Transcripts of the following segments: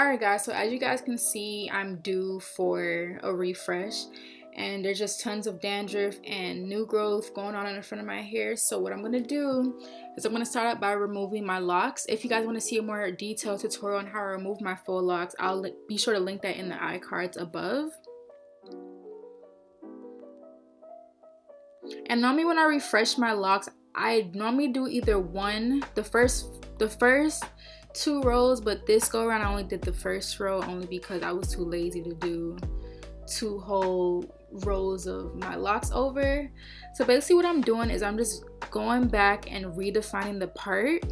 Alright guys, so as you guys can see, I'm due for a refresh and there's just tons of dandruff and new growth going on in the front of my hair. So what I'm going to do is I'm going to start out by removing my locks. If you guys want to see a more detailed tutorial on how to remove my faux locks, I'll be sure to link that in the iCards above. And normally when I refresh my locks, I normally do either the first 2 rows, but this go around I only did the first row only because I was too lazy to do 2 whole rows of my locks over. So basically what I'm doing is I'm just going back and redefining the part.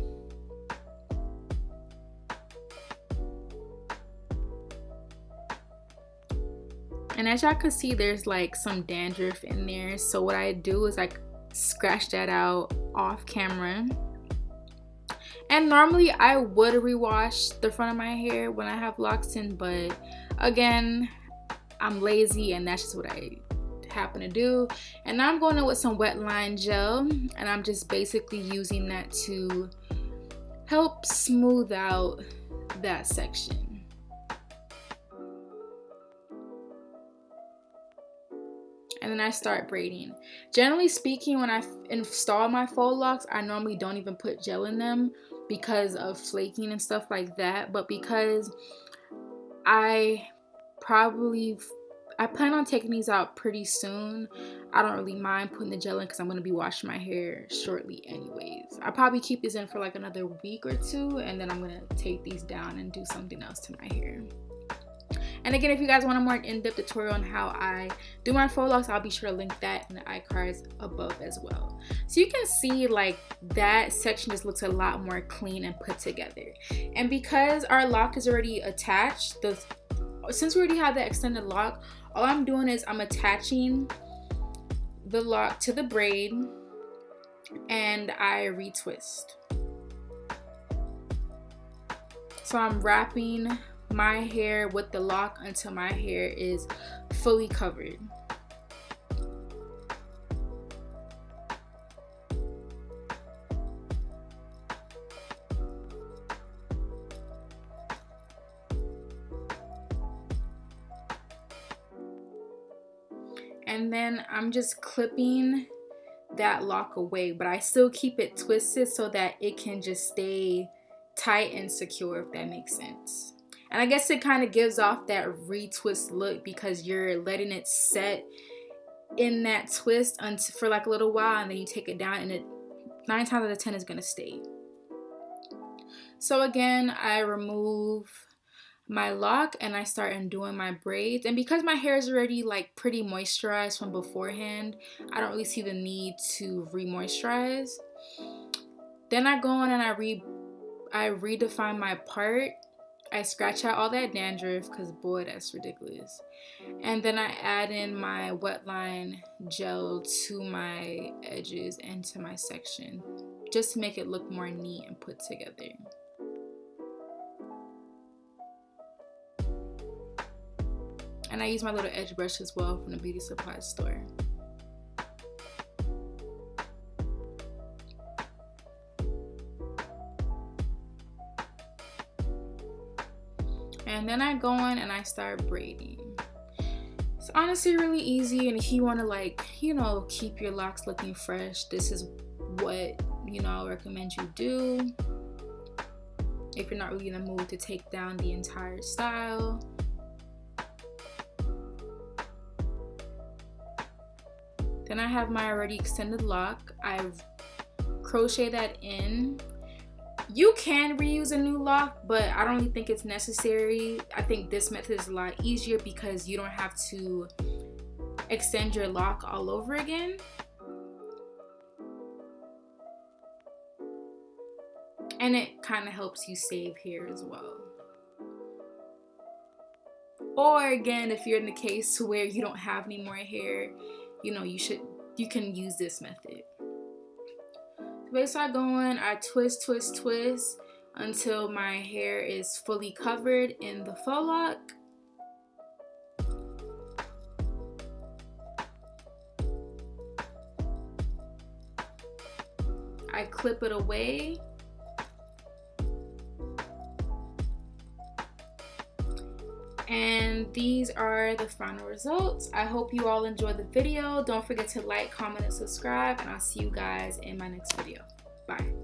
And as y'all can see, there's like some dandruff in there. So what I do is I scratch that out off camera. And normally I would rewash the front of my hair when I have locks in, but again, I'm lazy and that's just what I happen to do. And now I'm going in with some wet line gel and I'm just basically using that to help smooth out that section. And then I start braiding. Generally speaking, when I install my faux locks, I normally don't even put gel in them because of flaking and stuff like that. But because I plan on taking these out pretty soon, I don't really mind putting the gel in because I'm going to be washing my hair shortly anyways. I'll probably keep these in for like another week or 2 and then I'm going to take these down and do something else to my hair. And again, if you guys want a more in-depth tutorial on how I do my faux locks, I'll be sure to link that in the iCards above as well. So you can see like that section just looks a lot more clean and put together. And because our lock is already attached, since we already have that extended lock, all I'm doing is I'm attaching the lock to the braid and I retwist. So I'm wrapping my hair with the lock until my hair is fully covered. And then I'm just clipping that lock away, but I still keep it twisted so that it can just stay tight and secure, if that makes sense. And I guess it kind of gives off that retwist look because you're letting it set in that twist for like a little while and then you take it down and it 9 times out of 10 is going to stay. So again, I remove my lock and I start undoing my braids. And because my hair is already like pretty moisturized from beforehand, I don't really see the need to re-moisturize. Then I go in and I redefine my part. I scratch out all that dandruff because boy, that's ridiculous. And then I add in my wet line gel to my edges and to my section just to make it look more neat and put together. And I use my little edge brush as well from the beauty supply store. And then I go in and I start braiding. It's honestly really easy, and if you want to like, you know, keep your locks looking fresh, this is what, you know, I recommend you do. If you're not really in the mood to take down the entire style. Then I have my already extended lock. I've crocheted that in. You can reuse a new lock, but I don't really think it's necessary. I think this method is a lot easier because you don't have to extend your lock all over again. And it kind of helps you save hair as well. Or again, if you're in the case where you don't have any more hair, you know, you can use this method. Basically, I go in, I twist until my hair is fully covered in the faux lock. I clip it away. And these are the final results. I hope you all enjoyed the video. Don't forget to like, comment, and subscribe, and I'll see you guys in my next video. Bye.